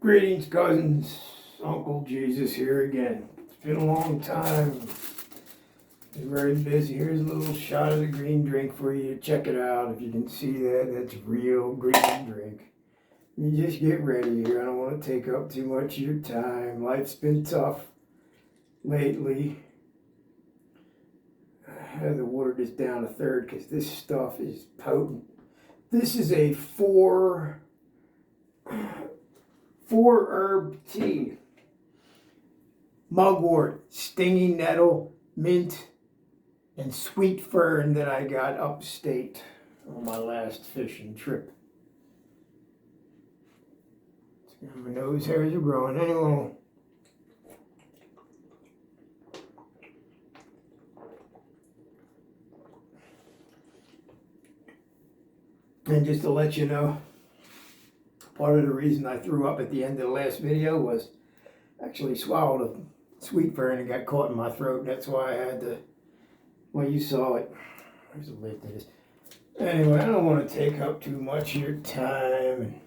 Greetings, cousins. Uncle Jesus here again. It's been a long time. Been very busy. Here's a little shot of the green drink for you. Check it out. If you can see that, that's real green drink. You just get ready here. I don't want to take up too much of your time. Life's been tough lately. I had to water this down a third because this stuff is potent. This is a four herb tea. Mugwort, stinging nettle, mint, and sweet fern that I got upstate on my last fishing trip. My nose hairs are growing anyway. And just to let you know, part of the reason I threw up at the end of the last video was actually swallowed a sweet fern and got caught in my throat. That's why I had to, well, you saw it. There's a lid to this. Anyway, I don't want to take up too much of your time.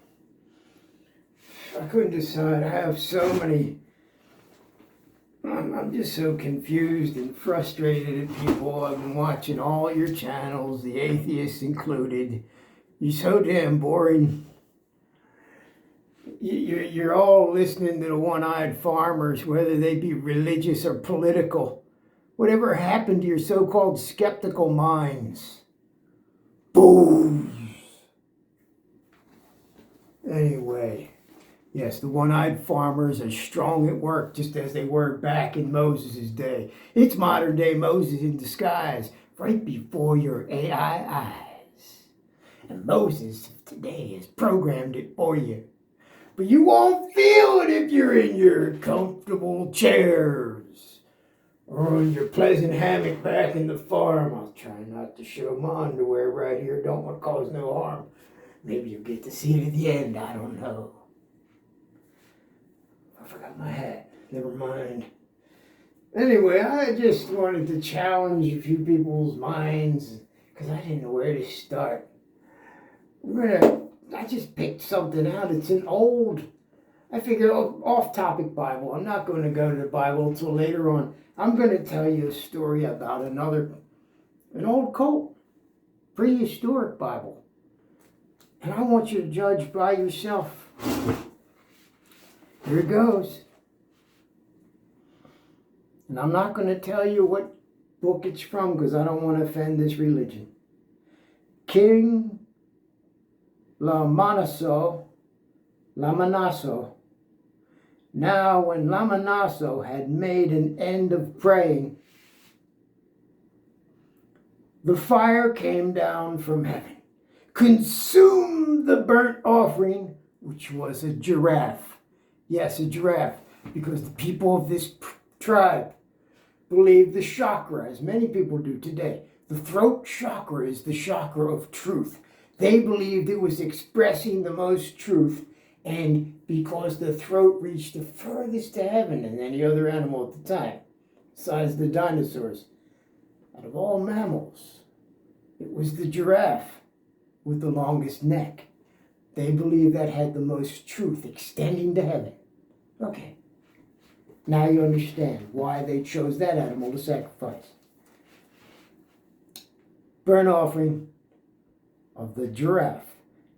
I couldn't decide. I have so many. I'm just so confused and frustrated at people. I've been watching all your channels, the atheists included. You're so damn boring. You're all listening to the one-eyed farmers, whether they be religious or political. Whatever happened to your so-called skeptical minds? Boom. Anyway, yes, the one-eyed farmers are strong at work, just as they were back in Moses' day. It's modern-day Moses in disguise, right before your AI eyes. And Moses today has programmed it for you. But you won't feel it if you're in your comfortable chairs or on your pleasant hammock back in the farm. I'll try not to show my underwear right here. Don't want to cause no harm. Maybe you'll get to see it at the end. I don't know. I forgot my hat. Never mind. Anyway, I just wanted to challenge a few people's minds because I didn't know where to start. I just picked something out. It's an old, I figured, off-topic Bible. I'm not going to go to the Bible until later on. I'm going to tell you a story about an old cult, prehistoric Bible. And I want you to judge by yourself. Here it goes. And I'm not going to tell you what book it's from because I don't want to offend this religion. King Lamanaso. Now when Lamanaso had made an end of praying, the fire came down from heaven, consumed the burnt offering, which was a giraffe. Yes, a giraffe, because the people of this tribe believe the chakra, as many people do today. The throat chakra is the chakra of truth. They believed it was expressing the most truth, and because the throat reached the furthest to heaven than any other animal at the time, besides the dinosaurs, out of all mammals, it was the giraffe with the longest neck. They believed that had the most truth extending to heaven. Okay, now you understand why they chose that animal to sacrifice. Burnt offering of the giraffe.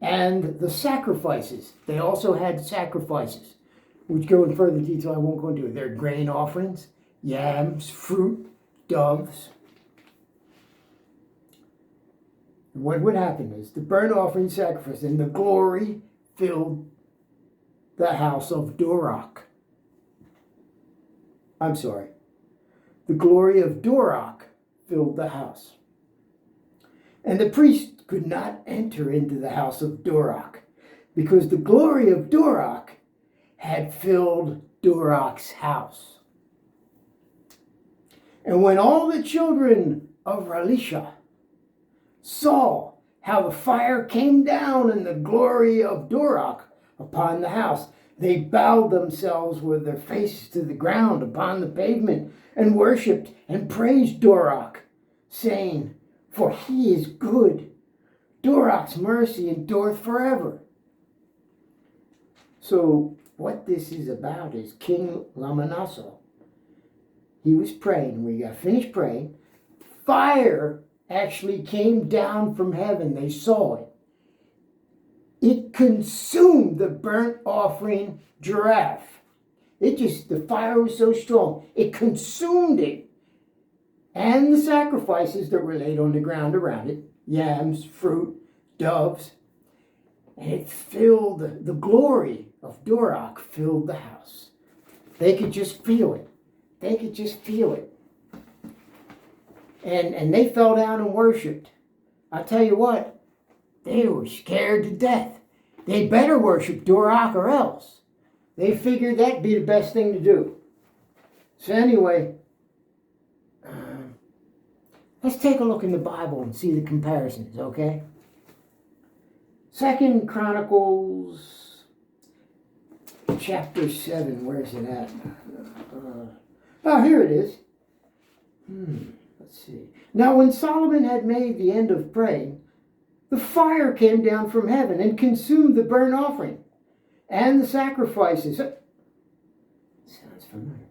And the sacrifices. They also had sacrifices, which go in further detail. I won't go into it. They're grain offerings, yams, fruit, doves. And what would happen is the burnt offering sacrifice and the glory filled the house of Durak. I'm sorry. The glory of Durak filled the house. And the priest could not enter into the house of Durak because the glory of Durak had filled Durak's house. And when all the children of Ralisha saw how the fire came down in the glory of Durak upon the house, they bowed themselves with their faces to the ground upon the pavement and worshipped and praised Durak, saying, "For he is good. Durak's mercy endureth forever." So what this is about is King Lamanasseh. He was praying. We got finished praying. Fire actually came down from heaven. They saw it. It consumed the burnt offering giraffe. The fire was so strong, it consumed it. And the sacrifices that were laid on the ground around it, yams, fruit, doves. And it filled, the glory of Durak filled the house. They could just feel it. They could just feel it. And they fell down and worshipped. I tell you what, they were scared to death. They better worship Durak or else. They figured that'd be the best thing to do. So anyway, let's take a look in the Bible and see the comparisons, okay? 2 Chronicles chapter 7, where's it at? Here it is. Let's see. Now when Solomon had made the end of praying, the fire came down from heaven and consumed the burnt offering and the sacrifices. Sounds familiar.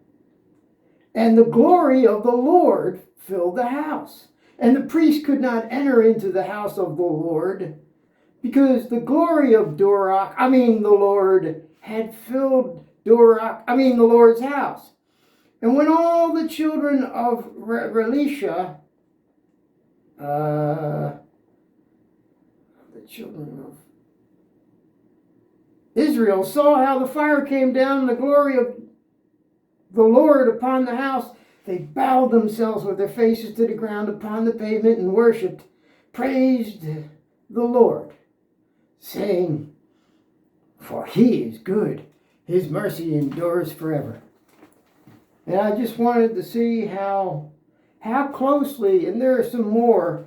And the glory of the Lord filled the house. And the priest could not enter into the house of the Lord, because the glory of the Lord, had filled the Lord's house. And when all the children of Relisha, the children of Israel, saw how the fire came down and the glory of the Lord upon the house, they bowed themselves with their faces to the ground upon the pavement and worshipped, praised the Lord, saying, for he is good, his mercy endures forever. And I just wanted to see how closely, and there's some more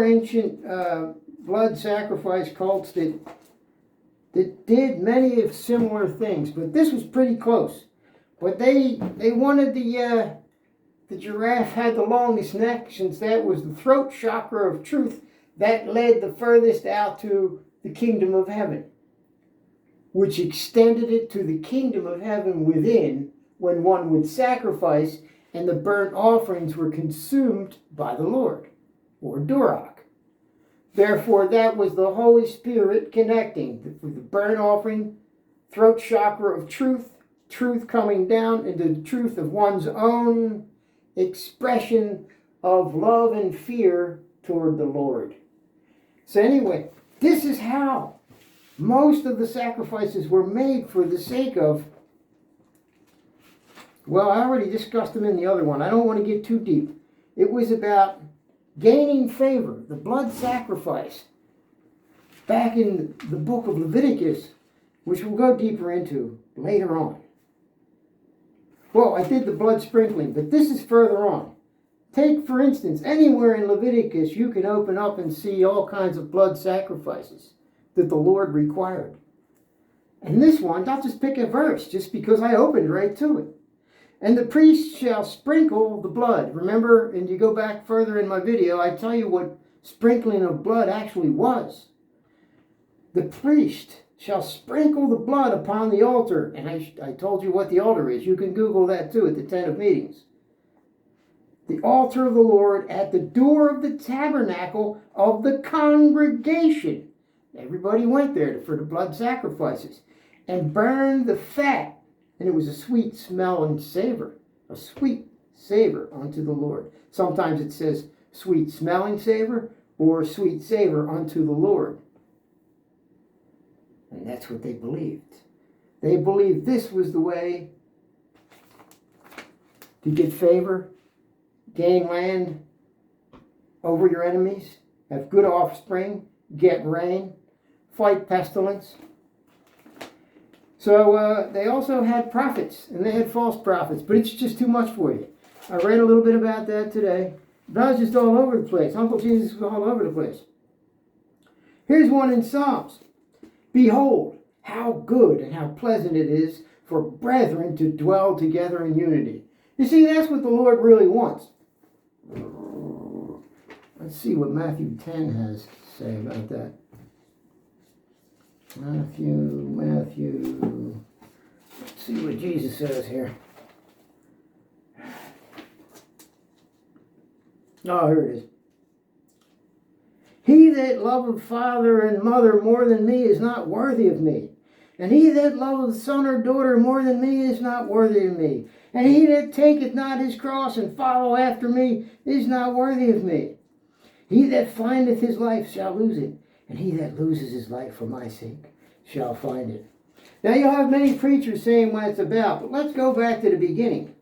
ancient blood sacrifice cults that did many of similar things, but this was pretty close. But they wanted the giraffe had the longest neck, since that was the throat chakra of truth that led the furthest out to the kingdom of heaven, which extended it to the kingdom of heaven within when one would sacrifice and the burnt offerings were consumed by the Lord, or Durak. Therefore, that was the Holy Spirit connecting with the burnt offering, throat chakra of truth coming down into the truth of one's own expression of love and fear toward the Lord. So anyway, this is how most of the sacrifices were made for the sake of, well, I already discussed them in the other one. I don't want to get too deep. It was about gaining favor, the blood sacrifice. Back in the book of Leviticus, which we'll go deeper into later on. Well, I did the blood sprinkling, but this is further on. Take, for instance, anywhere in Leviticus, you can open up and see all kinds of blood sacrifices that the Lord required. And this one, I'll just pick a verse, just because I opened right to it. And the priest shall sprinkle the blood. Remember, and you go back further in my video, I tell you what sprinkling of blood actually was. The priest shall sprinkle the blood upon the altar. And I told you what the altar is. You can Google that too at the tent of meetings. The altar of the Lord at the door of the tabernacle of the congregation. Everybody went there for the blood sacrifices. And burned the fat. And it was a sweet smell and savor. A sweet savor unto the Lord. Sometimes it says sweet smelling savor or sweet savor unto the Lord. And that's what they believed. They believed this was the way to get favor, gain land over your enemies, have good offspring, get rain, fight pestilence. So they also had prophets, and they had false prophets, but it's just too much for you. I read a little bit about that today. But I was just all over the place. UncleJesus was all over the place. Here's one in Psalms. Behold, how good and how pleasant it is for brethren to dwell together in unity. You see, that's what the Lord really wants. Let's see what Matthew 10 has to say about that. Matthew. Let's see what Jesus says here. Oh, here it is. He that loveth father and mother more than me is not worthy of me. And he that loveth son or daughter more than me is not worthy of me. And he that taketh not his cross and follow after me is not worthy of me. He that findeth his life shall lose it, and he that loses his life for my sake shall find it. Now you'll have many preachers saying what it's about, but let's go back to the beginning.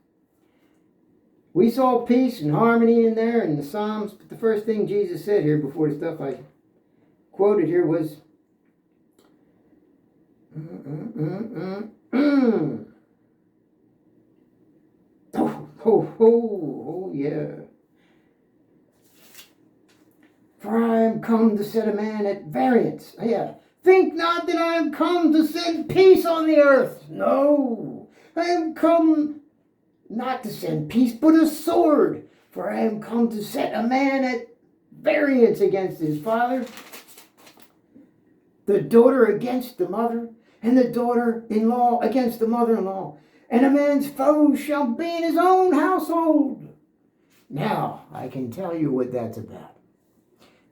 We saw peace and harmony in there in the Psalms, but the first thing Jesus said here before the stuff I quoted here was, Oh, yeah. For I am come to set a man at variance. Yeah. Think not that I am come to send peace on the earth. No. I am come not to send peace, but a sword. For I am come to set a man at variance against his father, the daughter against the mother, and the daughter-in-law against the mother-in-law. And a man's foe shall be in his own household. Now, I can tell you what that's about.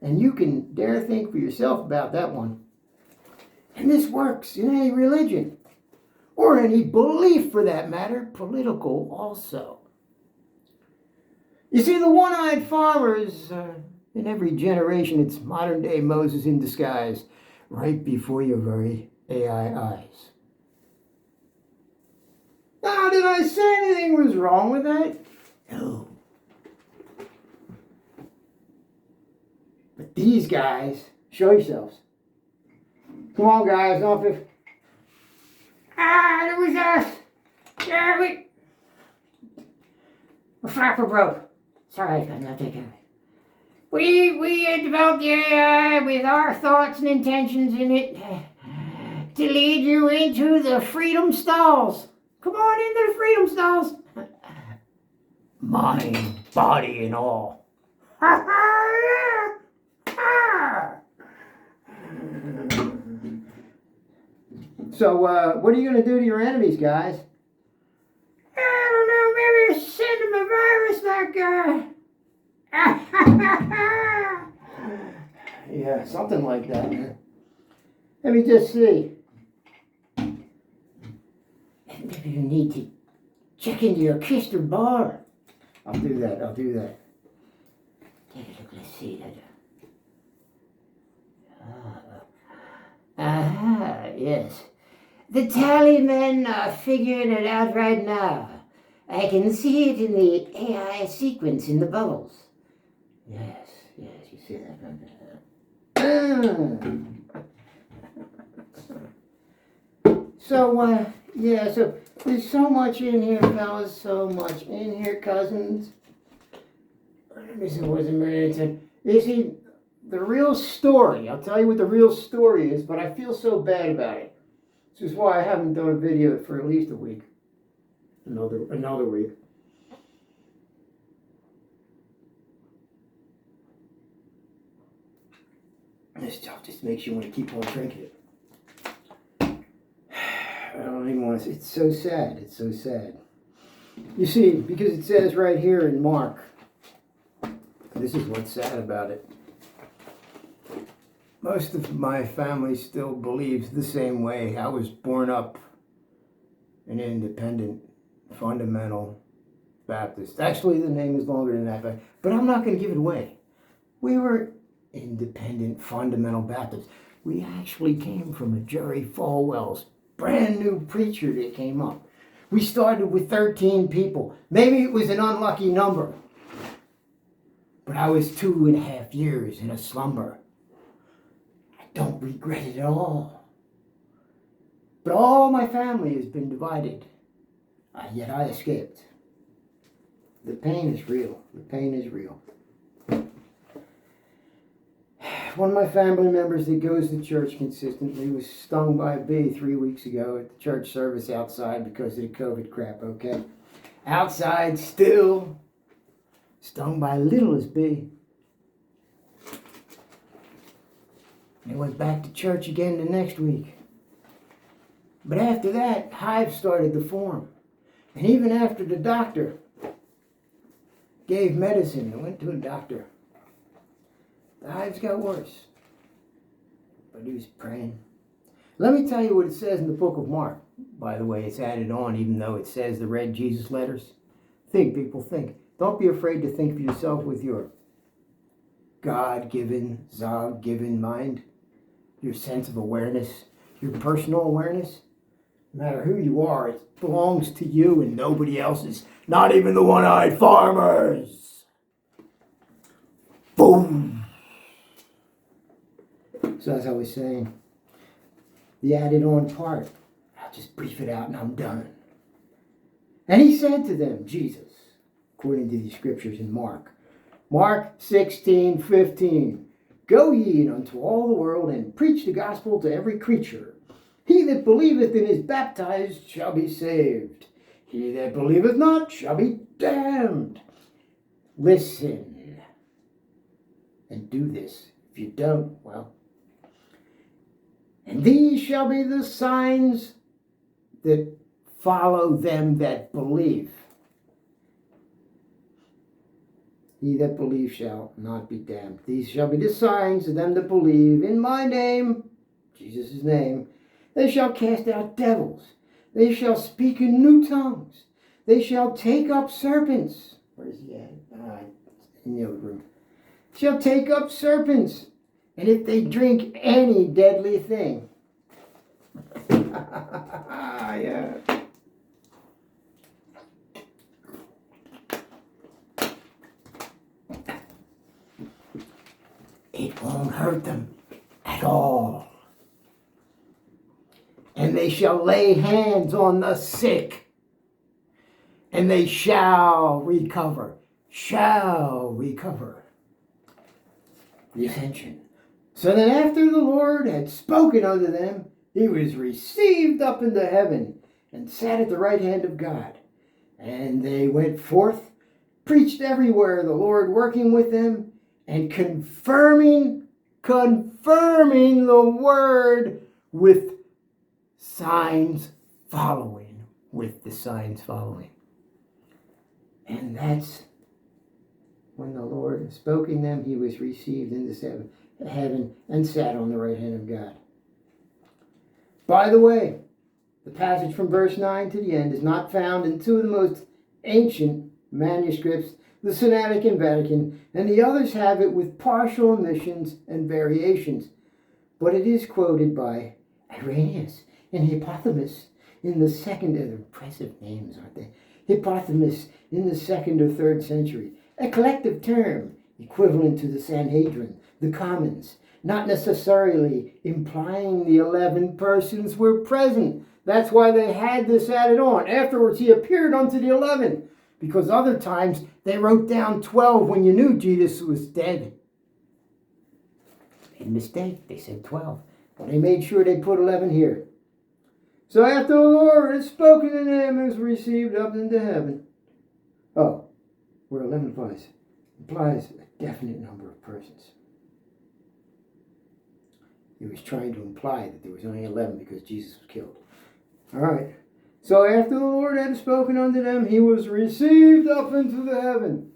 And you can dare think for yourself about that one. And this works in any religion, or any belief for that matter, political also. You see, the one-eyed farmer is, in every generation, it's modern-day Moses in disguise, right before your very AI eyes. Now, did I say anything was wrong with that? No. But these guys, show yourselves. Come on, guys, off if. It was us. Yeah, the flapper broke. Sorry, I got nothing to do. We had developed the AI with our thoughts and intentions in it to lead you into the freedom stalls. Come on into the freedom stalls. Mind, body, and all. Ha ha, yeah. Ha. So, what are you going to do to your enemies, guys? I don't know, maybe send them a virus like yeah, something like that. Let me just see. Maybe you need to check into your Kister bar. I'll do that. Take a look, let's see that. Yes. The Tallymen are figuring it out right now. I can see it in the AI sequence in the bubbles. Yes, you see that right there. So there's so much in here, fellas, so much in here, cousins. This wasn't very. You see, the real story, I'll tell you what the real story is, but I feel so bad about it. This is why I haven't done a video for at least a week. Another week. This stuff just makes you want to keep on drinking it. I don't even want to. It's so sad. It's so sad. You see, because it says right here in Mark, this is what's sad about it. Most of my family still believes the same way. I was born up an independent, fundamental Baptist. Actually, the name is longer than that, but I'm not going to give it away. We were independent, fundamental Baptists. We actually came from a Jerry Falwell's brand new preacher that came up. We started with 13 people. Maybe it was an unlucky number, but I was 2.5 years in a slumber. Don't regret it at all. But all my family has been divided. Yet I escaped. The pain is real. The pain is real. One of my family members that goes to church consistently was stung by a bee 3 weeks ago at the church service outside because of the COVID crap, okay? Outside still, stung by a littlest bee. He went back to church again the next week. But after that, hives started to form. And even after the doctor gave medicine and went to a doctor, the hives got worse. But he was praying. Let me tell you what it says in the book of Mark. By the way, it's added on even though it says the red Jesus letters. Think, people, think. Don't be afraid to think for yourself with your God-given, Zog-given mind. Your sense of awareness, your personal awareness. No matter who you are, it belongs to you and nobody else's. Not even the one-eyed farmers. Boom. So as I was saying, the added on part, I'll just brief it out and I'm done. And he said to them, Jesus, according to the scriptures in Mark 16:15, go ye unto all the world and preach the gospel to every creature. He that believeth and is baptized shall be saved. He that believeth not shall be damned. Listen and do this. If you don't, well. And these shall be the signs that follow them that believe. He that believes shall not be damned. These shall be the signs of them that believe in my name, Jesus' name. They shall cast out devils. They shall speak in new tongues. They shall take up serpents. Where is he at? In the other room. Shall take up serpents. And if they drink any deadly thing. Yeah. It won't hurt them at all. And they shall lay hands on the sick, and they shall recover. Shall recover. The ascension. So then after the Lord had spoken unto them, he was received up into heaven, and sat at the right hand of God. And they went forth, preached everywhere, the Lord working with them, and confirming the word with signs following. With the signs following. And that's when the Lord had spoken them, he was received into heaven and sat on the right hand of God. By the way, the passage from verse 9 to the end is not found in two of the most ancient manuscripts, the Sinaitic and Vatican, and the others have it with partial omissions and variations. But it is quoted by Irenaeus and Hippothamos in the second, they're impressive names, aren't they? Hippothamos in the 2nd or 3rd century. A collective term equivalent to the Sanhedrin, the Commons, not necessarily implying the 11 persons were present. That's why they had this added on. Afterwards, he appeared unto the 11, because other times they wrote down 12 when you knew Jesus was dead. Made a mistake. They said 12. But they made sure they put 11 here. So after the Lord had spoken to them, he was received up into heaven. Oh, where 11 implies a definite number of persons. He was trying to imply that there was only 11 because Jesus was killed. All right. So after the Lord had spoken unto them, he was received up into the heaven